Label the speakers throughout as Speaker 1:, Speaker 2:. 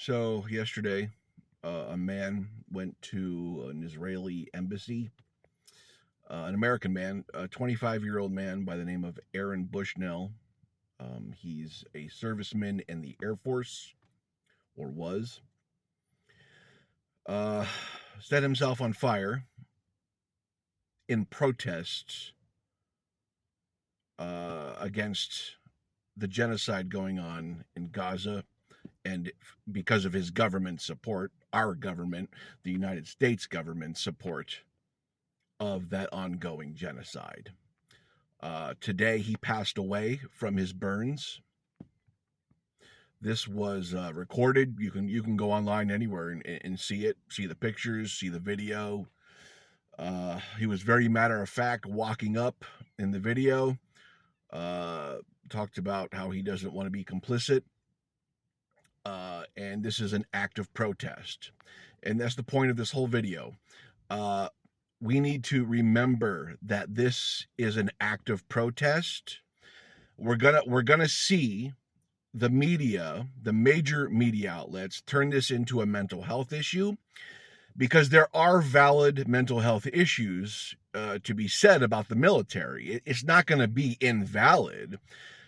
Speaker 1: So yesterday, a man went to an Israeli embassy. An American man, a 25-year-old man by the name of Aaron Bushnell. He's a serviceman in the Air Force, or was. Uh, Set himself on fire in protest against the genocide going on in Gaza, and because of his government support, our government, the United States government support of that ongoing genocide. Today, he passed away from his burns. This was recorded. You can go online anywhere and see it, see the pictures, see the video. He was very matter of fact walking up in the video. Talked about how he doesn't want to be complicit, and this is an act of protest, and that's the point of this whole video. We need to remember that this is an act of protest. We're gonna see the media, the major media outlets, turn this into a mental health issue, because there are valid mental health issues to be said about the military. It's not going to be invalid.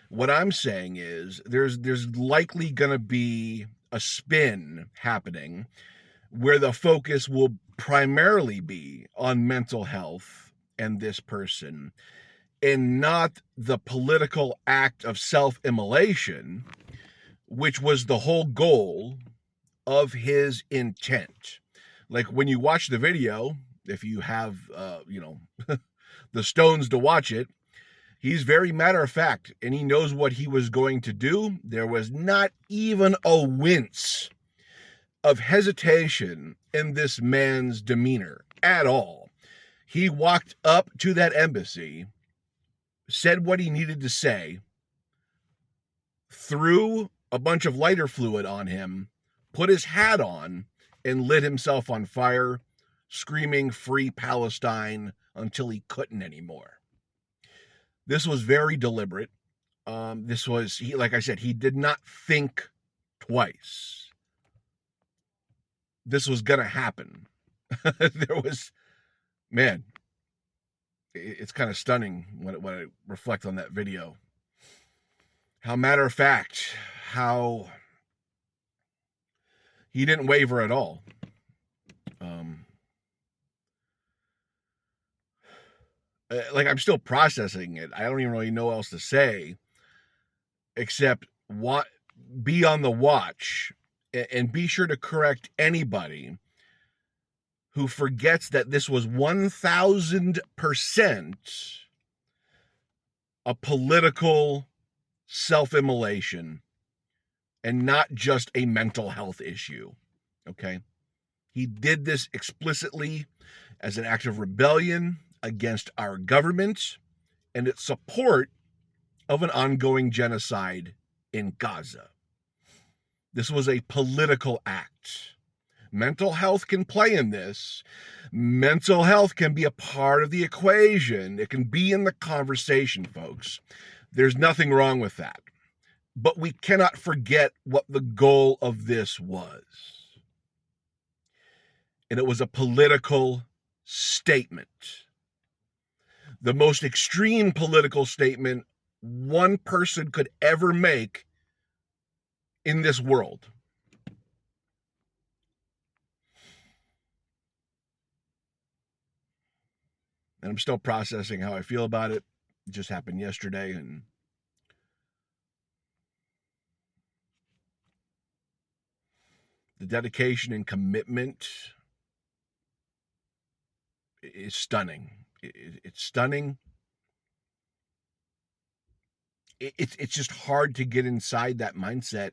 Speaker 1: What I'm saying is there's likely going to be a spin happening where the focus will primarily be on mental health and this person, and not the political act of self-immolation, which was the whole goal of his intent. Like when you watch the video, if you have, the stones to watch it, he's very matter of fact, and he knows what he was going to do. There was not even a wince of hesitation in this man's demeanor at all. He walked up to that embassy, said what he needed to say, threw a bunch of lighter fluid on him, put his hat on, and lit himself on fire, screaming "Free Palestine" until he couldn't anymore. This was very deliberate. Like I said, he did not think twice. This was gonna happen. Man, it's kind of stunning when I reflect on that video. How matter of fact, how he didn't waver at all. Like, I'm still processing it. I don't even really know what else to say, except be on the watch, and be sure to correct anybody who forgets that this was 1000% a political self-immolation and not just a mental health issue. Okay? He did this explicitly as an act of rebellion against our government and its support of an ongoing genocide in Gaza. This was a political act. Mental health can play in this. Mental health can be a part of the equation. It can be in the conversation, folks. There's nothing wrong with that. But we cannot forget what the goal of this was. And it was a political statement. The most extreme political statement one person could ever make in this world. And I'm still processing how I feel about it. It just happened yesterday, and the dedication and commitment is stunning. It's stunning. It's just hard to get inside that mindset,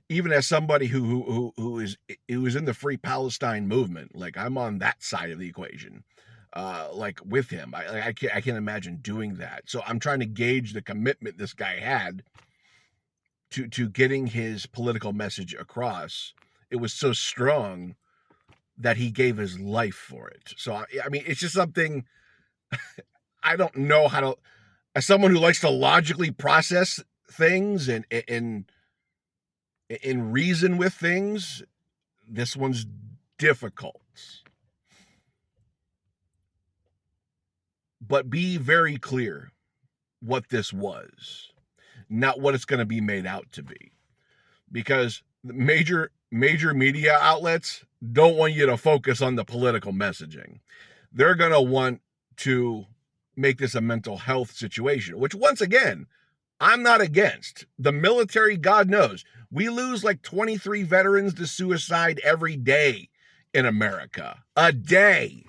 Speaker 1: even as somebody who is in the Free Palestine movement. Like, I'm on that side of the equation, like with him. I can't imagine doing that. So I'm trying to gauge the commitment this guy had to getting his political message across. It was so strong that he gave his life for it. So I mean, it's just something I don't know how to. As someone who likes to logically process things and and reason with things, this one's difficult. But be very clear what this was, not what it's going to be made out to be. Because major media outlets don't want you to focus on the political messaging. They're going to want to make this a mental health situation, which once again, I'm not against. The military, God knows, we lose like 23 veterans to suicide every day in America. A day.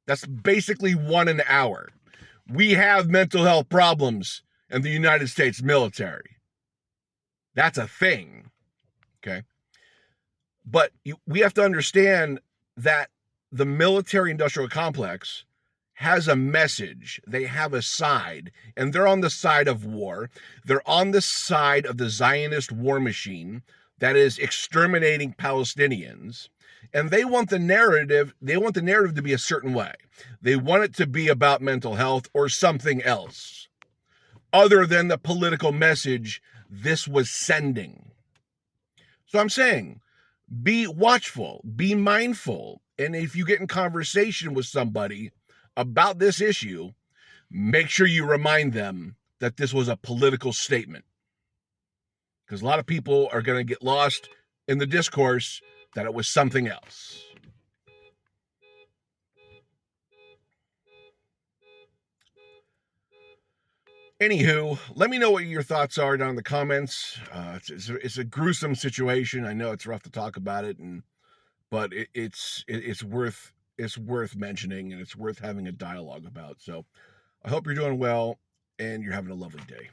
Speaker 1: That's basically one an hour. We have mental health problems in the United States military. That's a thing. Okay. But we have to understand that the military industrial complex has a message. They have a side, and they're on the side of war. They're on the side of the Zionist war machine that is exterminating Palestinians. And they want the narrative to be a certain way. They want it to be about mental health or something else other than the political message this was sending. So I'm saying, be watchful, be mindful. And if you get in conversation with somebody about this issue, make sure you remind them that this was a political statement. Because a lot of people are going to get lost in the discourse that it was something else. Anywho, let me know what your thoughts are down in the comments. It's a gruesome situation. I know it's rough to talk about it, but it's worth mentioning, and it's worth having a dialogue about. So I hope you're doing well and you're having a lovely day.